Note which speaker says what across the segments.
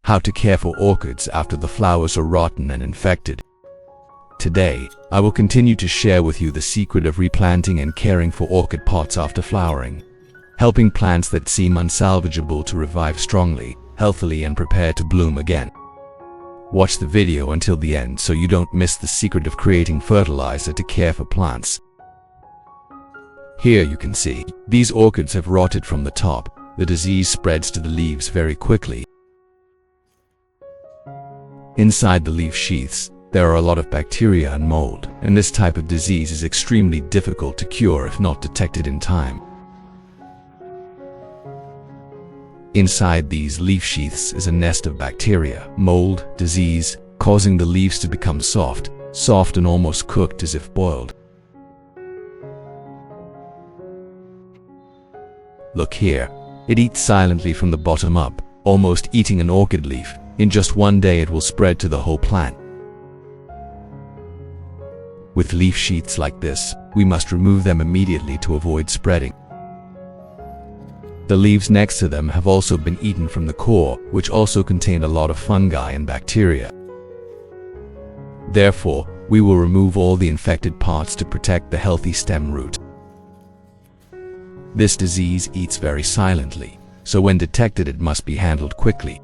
Speaker 1: How to care for orchids after the flowers are rotten and infected. Today, I will continue to share with you the secret of replanting and caring for orchid pots after flowering, helping plants that seem unsalvageable to revive strongly, healthily, and prepare to bloom again. Watch the video until the end so you don't miss the secret of creating fertilizer to care for plants. Here you can see, these orchids have rotted from the top. The disease spreads to the leaves very quickly. Inside the leaf sheaths, there are a lot of bacteria and mold, and this type of disease is extremely difficult to cure if not detected in time. Inside these leaf sheaths is a nest of bacteria, mold, disease, causing the leaves to become soft and almost cooked as if boiled. Look here, it eats silently from the bottom up, almost eating an orchid leaf. In just one day it will spread to the whole plant. With leaf sheaths like this, we must remove them immediately to avoid spreading. The leaves next to them have also been eaten from the core, which also contained a lot of fungi and bacteria. Therefore, we will remove all the infected parts to protect the healthy stem root. This disease eats very silently, so when detected it must be handled quickly.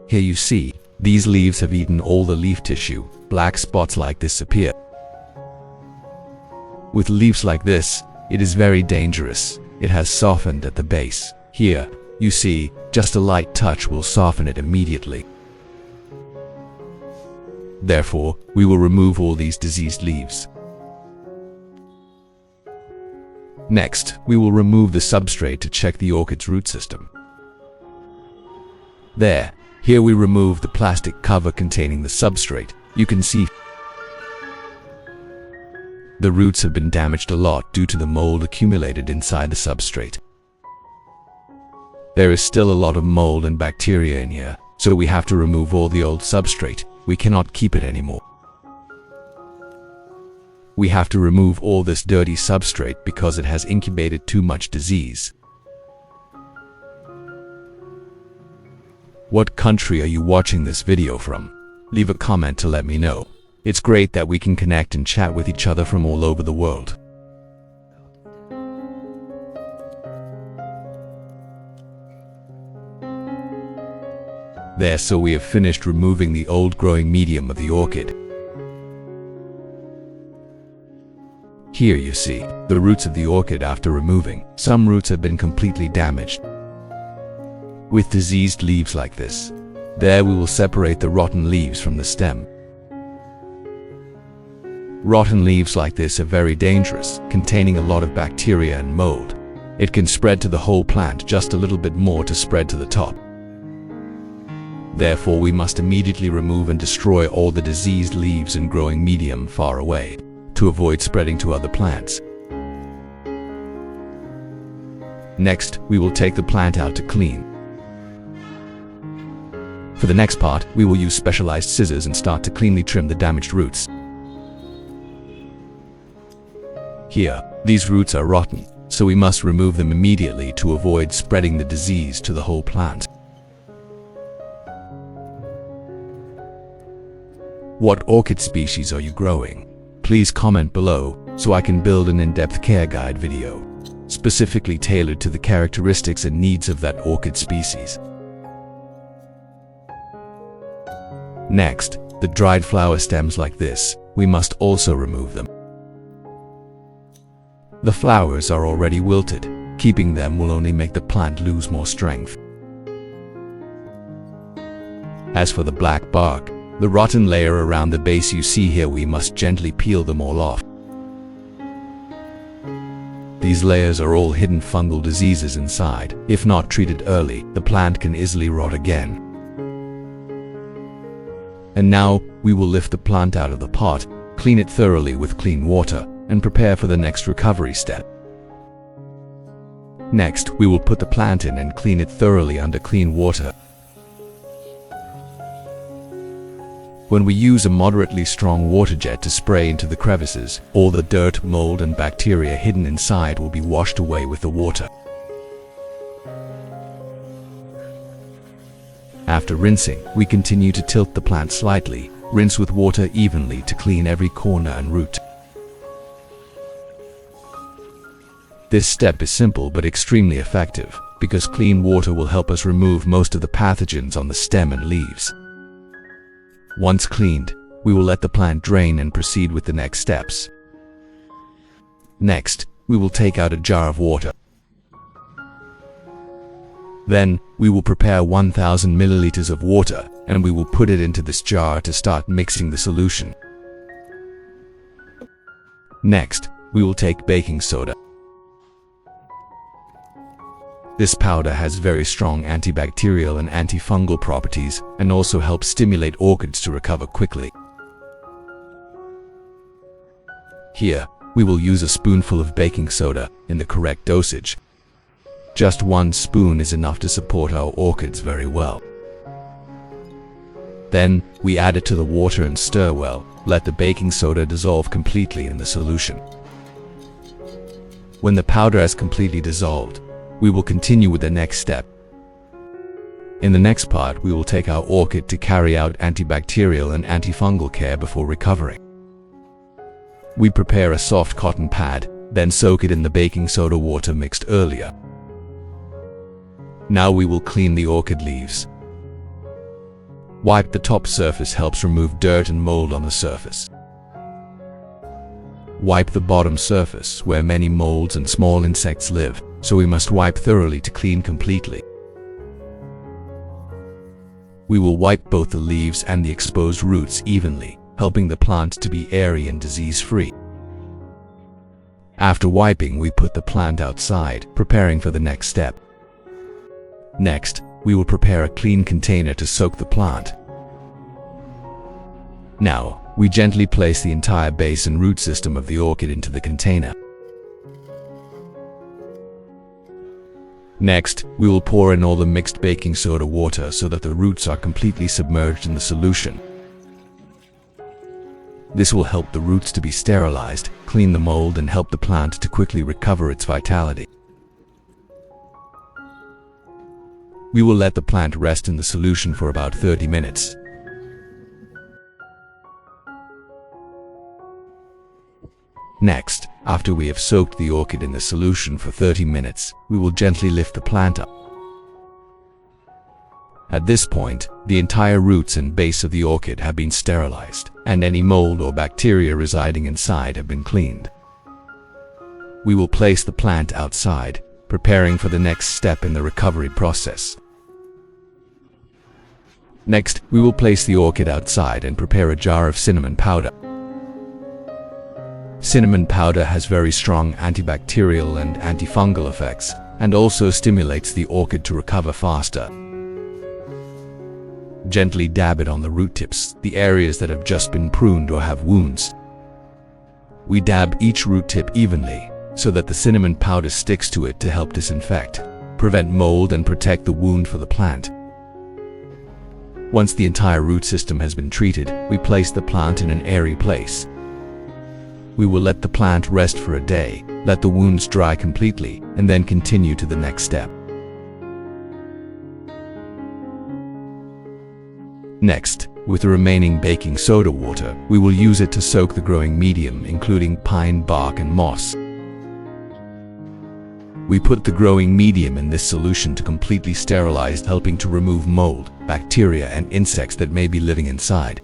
Speaker 1: Here you see, these leaves have eaten all the leaf tissue. Black spots like this appear. With leaves like this, it is very dangerous. It has softened at the base. Here, you see, just a light touch will soften it immediately. Therefore, we will remove all these diseased leaves. Next, we will remove the substrate to check the orchid's root system. Here we remove the plastic cover containing the substrate. You can see the roots have been damaged a lot due to the mold accumulated inside the substrate. There is still a lot of mold and bacteria in here, so we have to remove all the old substrate. We cannot keep it anymore. We have to remove all this dirty substrate because it has incubated too much disease. What country are you watching this video from? Leave a comment to let me know. It's great that we can connect and chat with each other from all over the world. So we have finished removing the old growing medium of the orchid. Here you see the roots of the orchid after removing. Some roots have been completely damaged. With diseased leaves like this, we will separate the rotten leaves from the stem. Rotten leaves like this are very dangerous, containing a lot of bacteria and mold. It can spread to the whole plant, just a little bit more to spread to the top. Therefore, we must immediately remove and destroy all the diseased leaves and growing medium far away, to avoid spreading to other plants. Next, we will take the plant out to clean. For the next part, we will use specialized scissors and start to cleanly trim the damaged roots. Here, these roots are rotten, so we must remove them immediately to avoid spreading the disease to the whole plant. What orchid species are you growing? Please comment below so I can build an in-depth care guide video, specifically tailored to the characteristics and needs of that orchid species. Next, the dried flower stems like this, we must also remove them. The flowers are already wilted. Keeping them will only make the plant lose more strength. As for the black bark, the rotten layer around the base you see here, we must gently peel them all off. These layers are all hidden fungal diseases inside. If not treated early, the plant can easily rot again. And now, we will lift the plant out of the pot, clean it thoroughly with clean water, and prepare for the next recovery step. Next, we will put the plant in and clean it thoroughly under clean water. When we use a moderately strong water jet to spray into the crevices, all the dirt, mold, and bacteria hidden inside will be washed away with the water. After rinsing, we continue to tilt the plant slightly, rinse with water evenly to clean every corner and root. This step is simple but extremely effective, because clean water will help us remove most of the pathogens on the stem and leaves. Once cleaned, we will let the plant drain and proceed with the next steps. Next, we will take out a jar of water. Then, we will prepare 1000 milliliters of water, and we will put it into this jar to start mixing the solution. Next, we will take baking soda. This powder has very strong antibacterial and antifungal properties and also helps stimulate orchids to recover quickly. Here, we will use a spoonful of baking soda in the correct dosage. Just 1 spoon is enough to support our orchids very well. Then, we add it to the water and stir well. Let the baking soda dissolve completely in the solution. When the powder has completely dissolved, we will continue with the next step. In the next part, we will take our orchid to carry out antibacterial and antifungal care before recovering. We prepare a soft cotton pad, then soak it in the baking soda water mixed earlier. Now we will clean the orchid leaves. Wipe the top surface helps remove dirt and mold on the surface. Wipe the bottom surface where many molds and small insects live, so we must wipe thoroughly to clean completely. We will wipe both the leaves and the exposed roots evenly, helping the plant to be airy and disease-free. After wiping, we put the plant outside, preparing for the next step. Next, we will prepare a clean container to soak the plant. Now, we gently place the entire base and root system of the orchid into the container. Next, we will pour in all the mixed baking soda water so that the roots are completely submerged in the solution. This will help the roots to be sterilized, clean the mold, and help the plant to quickly recover its vitality. We will let the plant rest in the solution for about 30 minutes. Next, after we have soaked the orchid in the solution for 30 minutes, we will gently lift the plant up. At this point, the entire roots and base of the orchid have been sterilized, and any mold or bacteria residing inside have been cleaned. We will place the plant outside, preparing for the next step in the recovery process. Next, we will place the orchid outside and prepare a jar of cinnamon powder. Cinnamon powder has very strong antibacterial and antifungal effects, and also stimulates the orchid to recover faster. Gently dab it on the root tips, the areas that have just been pruned or have wounds. We dab each root tip evenly, so that the cinnamon powder sticks to it to help disinfect, prevent mold, and protect the wound for the plant. Once the entire root system has been treated, we place the plant in an airy place. We will let the plant rest for a day, let the wounds dry completely, and then continue to the next step. Next, with the remaining baking soda water, we will use it to soak the growing medium, including pine bark and moss. We put the growing medium in this solution to completely sterilize, helping to remove mold, bacteria, and insects that may be living inside.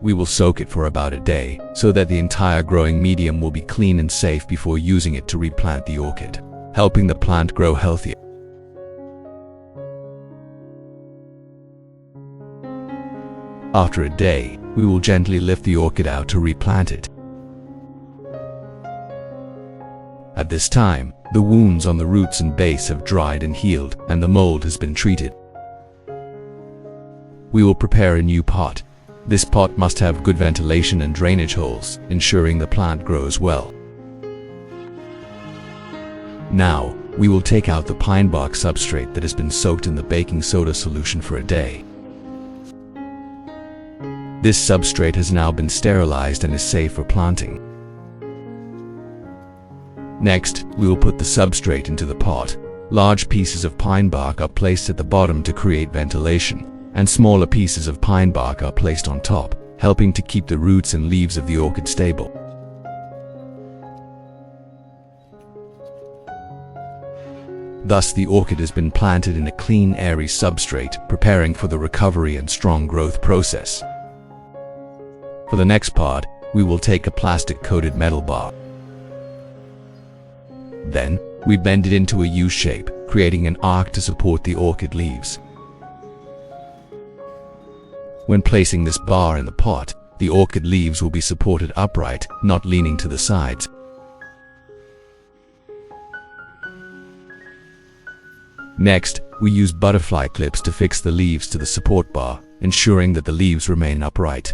Speaker 1: We will soak it for about a day, so that the entire growing medium will be clean and safe before using it to replant the orchid, helping the plant grow healthier. After a day, we will gently lift the orchid out to replant it. At this time, the wounds on the roots and base have dried and healed, and the mold has been treated. We will prepare a new pot. This pot must have good ventilation and drainage holes, ensuring the plant grows well. Now, we will take out the pine bark substrate that has been soaked in the baking soda solution for a day. This substrate has now been sterilized and is safe for planting. Next, we will put the substrate into the pot. Large pieces of pine bark are placed at the bottom to create ventilation, and smaller pieces of pine bark are placed on top, helping to keep the roots and leaves of the orchid stable. Thus, the orchid has been planted in a clean, airy substrate, preparing for the recovery and strong growth process. For the next part, we will take a plastic-coated metal bar. Then, we bend it into a U shape, creating an arc to support the orchid leaves. When placing this bar in the pot, the orchid leaves will be supported upright, not leaning to the sides. Next, we use butterfly clips to fix the leaves to the support bar, ensuring that the leaves remain upright.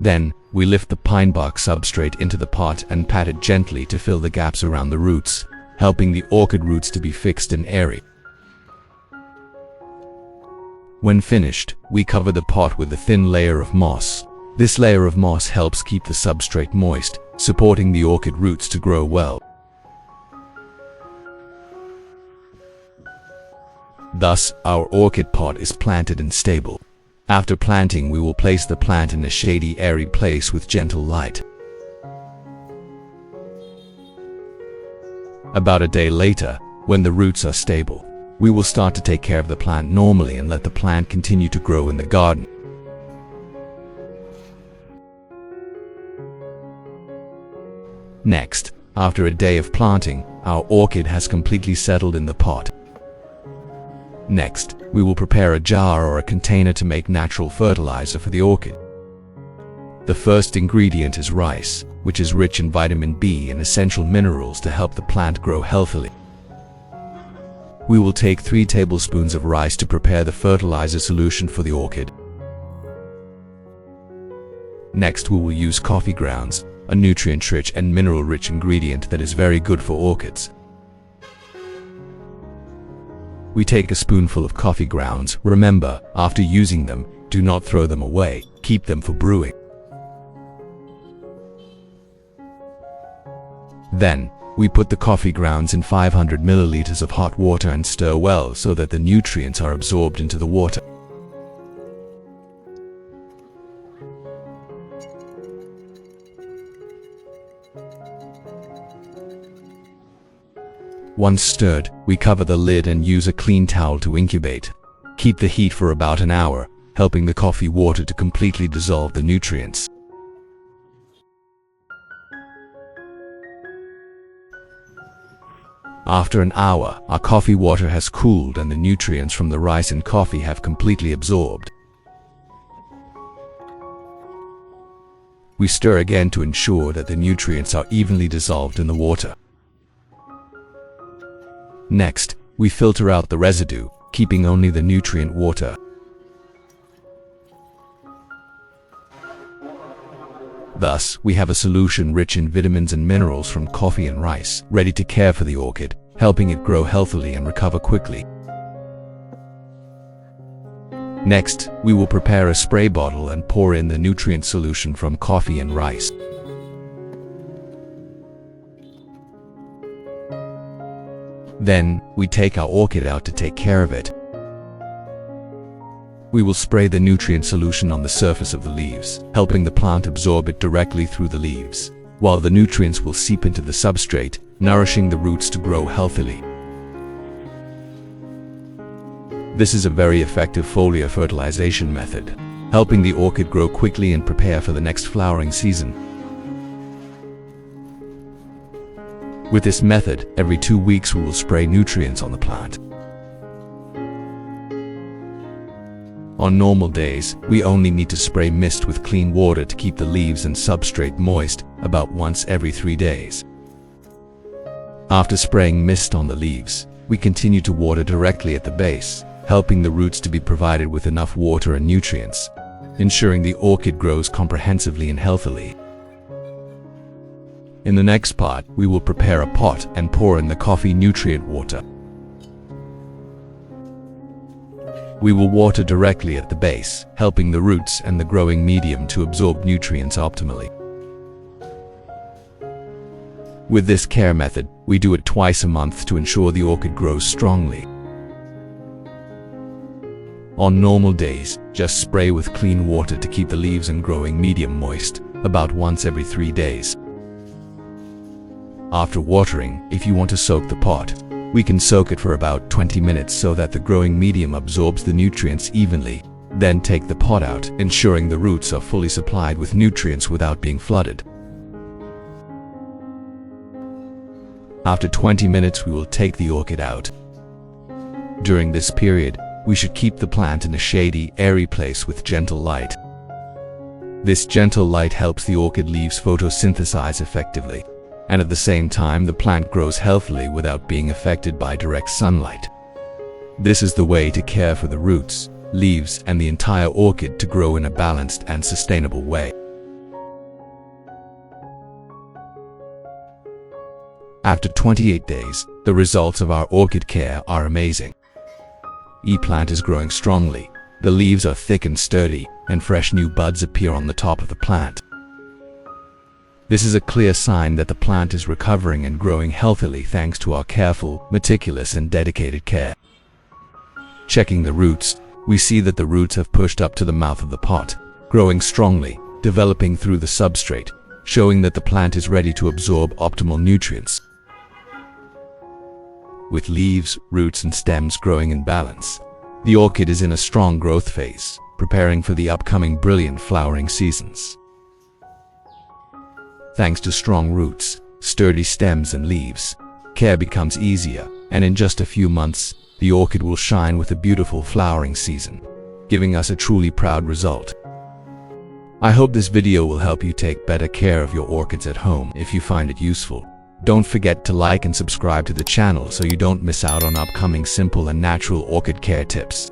Speaker 1: Then, we lift the pine bark substrate into the pot and pat it gently to fill the gaps around the roots, helping the orchid roots to be fixed and airy. When finished, we cover the pot with a thin layer of moss. This layer of moss helps keep the substrate moist, supporting the orchid roots to grow well. Thus, our orchid pot is planted and stable. After planting, we will place the plant in a shady, airy place with gentle light. About a day later, when the roots are stable, we will start to take care of the plant normally and let the plant continue to grow in the garden. Next, after a day of planting, our orchid has completely settled in the pot. Next, we will prepare a jar or a container to make natural fertilizer for the orchid. The first ingredient is rice, which is rich in vitamin B and essential minerals to help the plant grow healthily. We will take 3 tablespoons of rice to prepare the fertilizer solution for the orchid. Next, we will use coffee grounds, a nutrient-rich and mineral-rich ingredient that is very good for orchids. We take a spoonful of coffee grounds. Remember, after using them, do not throw them away, keep them for brewing. Then, we put the coffee grounds in 500 milliliters of hot water and stir well so that the nutrients are absorbed into the water. Once stirred, we cover the lid and use a clean towel to incubate. Keep the heat for about an hour, helping the coffee water to completely dissolve the nutrients. After an hour, our coffee water has cooled and the nutrients from the rice and coffee have completely absorbed. We stir again to ensure that the nutrients are evenly dissolved in the water. Next, we filter out the residue, keeping only the nutrient water. Thus, we have a solution rich in vitamins and minerals from coffee and rice, ready to care for the orchid, helping it grow healthily and recover quickly. Next, we will prepare a spray bottle and pour in the nutrient solution from coffee and rice. Then, we take our orchid out to take care of it. We will spray the nutrient solution on the surface of the leaves, helping the plant absorb it directly through the leaves, while the nutrients will seep into the substrate, nourishing the roots to grow healthily. This is a very effective foliar fertilization method, helping the orchid grow quickly and prepare for the next flowering season. With this method, every 2 weeks we will spray nutrients on the plant. On normal days, we only need to spray mist with clean water to keep the leaves and substrate moist, about once every 3 days. After spraying mist on the leaves, we continue to water directly at the base, helping the roots to be provided with enough water and nutrients, ensuring the orchid grows comprehensively and healthily. In the next part, we will prepare a pot and pour in the coffee nutrient water. We will water directly at the base, helping the roots and the growing medium to absorb nutrients optimally. With this care method, we do it twice a month to ensure the orchid grows strongly. On normal days, just spray with clean water to keep the leaves and growing medium moist, about once every 3 days. After watering, if you want to soak the pot, we can soak it for about 20 minutes so that the growing medium absorbs the nutrients evenly. Then take the pot out, ensuring the roots are fully supplied with nutrients without being flooded. After 20 minutes, we will take the orchid out. During this period, we should keep the plant in a shady, airy place with gentle light. This gentle light helps the orchid leaves photosynthesize effectively, and at the same time the plant grows healthily without being affected by direct sunlight. This is the way to care for the roots, leaves, and the entire orchid to grow in a balanced and sustainable way. After 28 days, the results of our orchid care are amazing. The plant is growing strongly, the leaves are thick and sturdy, and fresh new buds appear on the top of the plant. This is a clear sign that the plant is recovering and growing healthily thanks to our careful, meticulous, and dedicated care. Checking the roots, we see that the roots have pushed up to the mouth of the pot, growing strongly, developing through the substrate, showing that the plant is ready to absorb optimal nutrients. With leaves, roots, and stems growing in balance, the orchid is in a strong growth phase, preparing for the upcoming brilliant flowering seasons. Thanks to strong roots, sturdy stems, and leaves, care becomes easier, and in just a few months, the orchid will shine with a beautiful flowering season, giving us a truly proud result. I hope this video will help you take better care of your orchids at home. If you find it useful, don't forget to like and subscribe to the channel so you don't miss out on upcoming simple and natural orchid care tips.